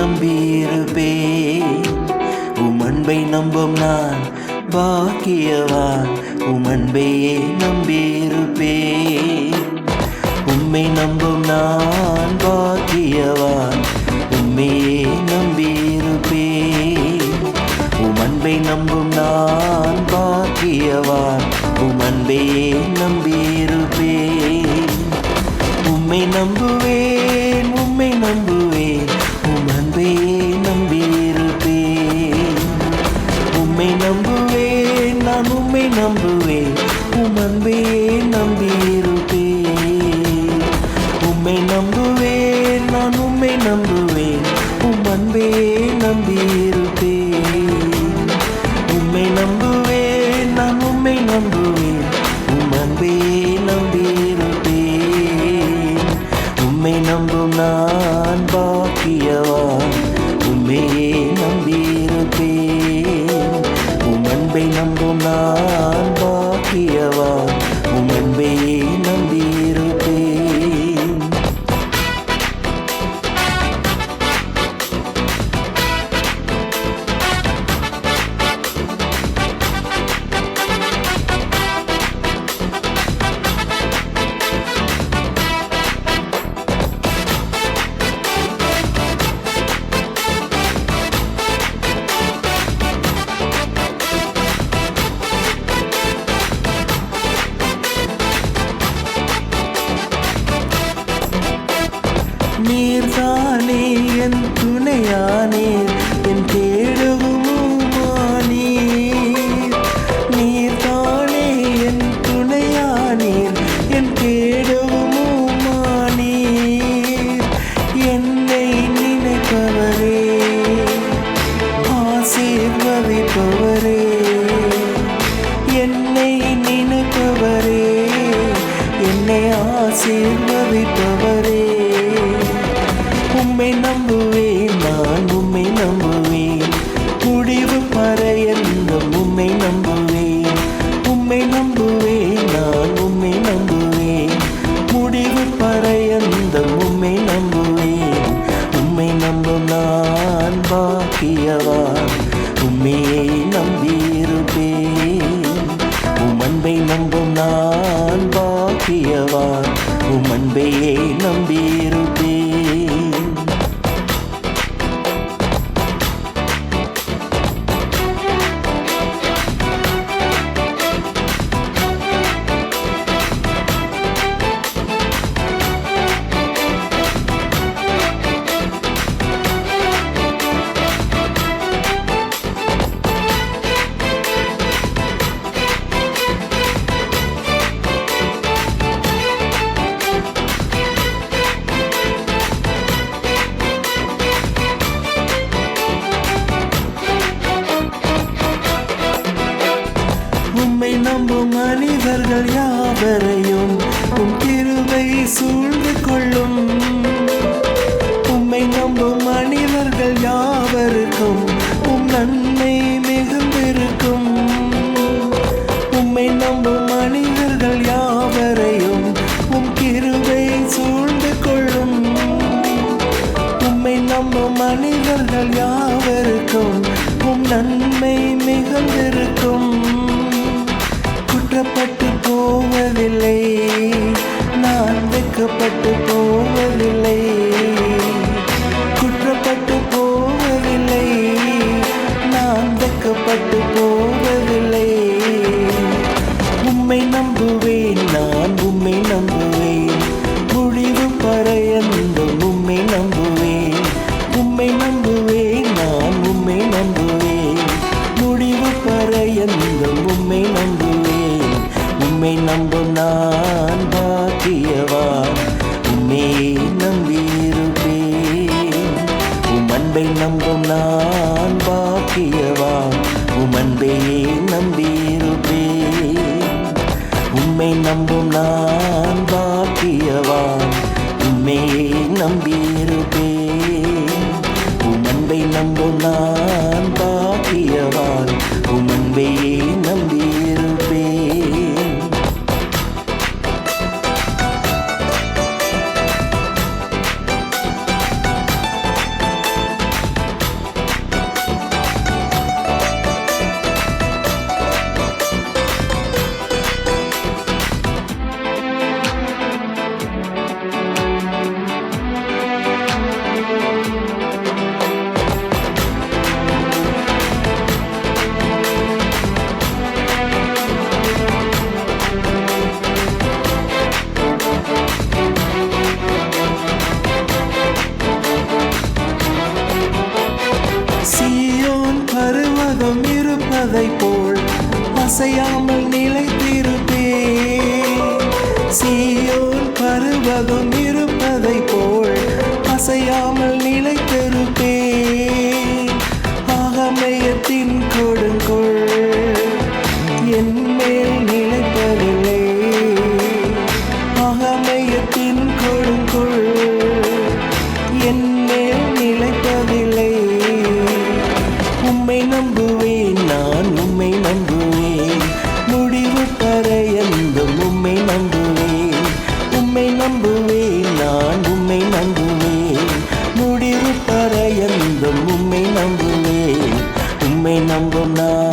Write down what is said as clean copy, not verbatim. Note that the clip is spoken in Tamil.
நம்பியிருப்பேன். உம் அன்பை நம்பும் நான் பாக்கியவான். உம் அன்பையே நம்பியிருப்பேன். உம்மை நம்பும் நான் பாக்கியவான். உம்மையே நம்பியிருப்பேன். உம் அன்பை நம்பும் நான் பாக்கியவான். உம் அன்பையே நம்பியிருப்பேன். உம்மை நம்புவேன், உம்மை நம்புவேன். உம் அன்பையே நம்பியிருப்பேன். உம்மை நம்புவேன், நான் உம்மை நம்புவேன். உம் அன்பையே நம்பியிருப்பேன். உம்மை நம்புவேன், நான் உம்மை நம்புவேன். உம் அன்பையே நம்பியிருப்பேன். உம்மை நம்புவேன், நான் உம்மை நம்புவேன். உம் அன்பையே நம்பியிருப்பேன். உம்மை நம்பும் நான் பாக்கியவான். உம்மையே நம்பியிருப்பேன். உம் அன்பை நம்பும் நான் பாக்கியவான். உம் அன்பையே நம்பியிருப்பேன். நீர்தானே என் துணையானீர், என் தேடுவுமானீர். நீர்தானே என் துணையானீர், என் தேடுவுமானீர். என்னை நினைப்பவரே, ஆசீர்வதிப்பவரே. என்னை நினைப்பவரே, என்னை ஆசீர்வதிப்பவரே. உம்மை நம்புவேன், நான் உம்மை நம்புவேன். முடிவு பரையென்றும் உம்மை நம்புவேன். உம்மை நம்புவேன், நான் உம்மை நம்புவேன். முடிவு பரையென்றும் உம்மை நம்புவேன். உம்மை நம்பும் நான் பாக்கியவான். உம்மையை நம்பியிருப்பேன். உம் அன்பை நம்பும் நான் பாக்கியவான். உம் அன்பையே நம்பியிருப்பேன். உம்மை நம்பும் மனிதர்கள் யாவரையும் உம் கிருபை சூழ்ந்து கொள்ளும். உம்மை நம்பும் மனிதர்கள் யாவருக்கும் உம் நன்மை மிகுந்திருக்கும். உம்மை நம்பும் மனிதர்கள் யாவரையும் உம் கிருபை சூழ்ந்து கொள்ளும். உம்மை நம்பும் மனிதர்கள் யாவருக்கும் உம் நன்மை மிகுந்திருக்கும். குற்றப்பட்டு போவதில்லை, நான் வெட்கப்பட்டு போவதில்லை. குற்றப்பட்டு போவதில்லை, நான் வெட்கப்பட்டு போவதில்லை. உம்மை நம்புவேன், நான் உம்மை நம்புவேன். முடிவு பரையென்றும் உம்மை நம்புவேன். உம்மை நம்புவேன், நான் உம்மை நம்புவேன். முடிவு பரையென்றும் உம்மை நம்புவேன். உம்மை நம்பும் நான் பாக்கியவான். உம்மையே நம்பியிருப்பேன். உம் அன்பை நம்பும் நான் பாக்கியவான். உம் அன்பையே நம்பியிருப்பேன். உம்மை நம்பும் நான் பாக்கியவான். உம்மையே நம்பியிருப்பேன். உம் அன்பை நம்பும் நான் பாக்கியவான். உம் அன்பையே நம்பியிருப்பேன். இருப்பதைப் போல் அசையாமல் நிலைத்திருப்பேன். சீயோன் பர்வதம் இருப்பதைப் போல் அசையாமல் நிலைத்திருப்பேன். ஆகமயத்தின் கொடுங்கோல் என் மேல் நிலைப்பதில்லை. ஆகமயத்தின் கொடுங்கோல் என் மேல் நிலைப்பதில்லை. உம்மை நம்புவேன், நான் உம்மை நம்புவேன். முடிவு பரியந்தம் உம்மை நம்புவேன். உம்மை நம்புவேன், நான் உம்மை நம்புவேன். முடிவு பரியந்தம் உம்மை நம்புவேன். உம்மை நம்பும் நான்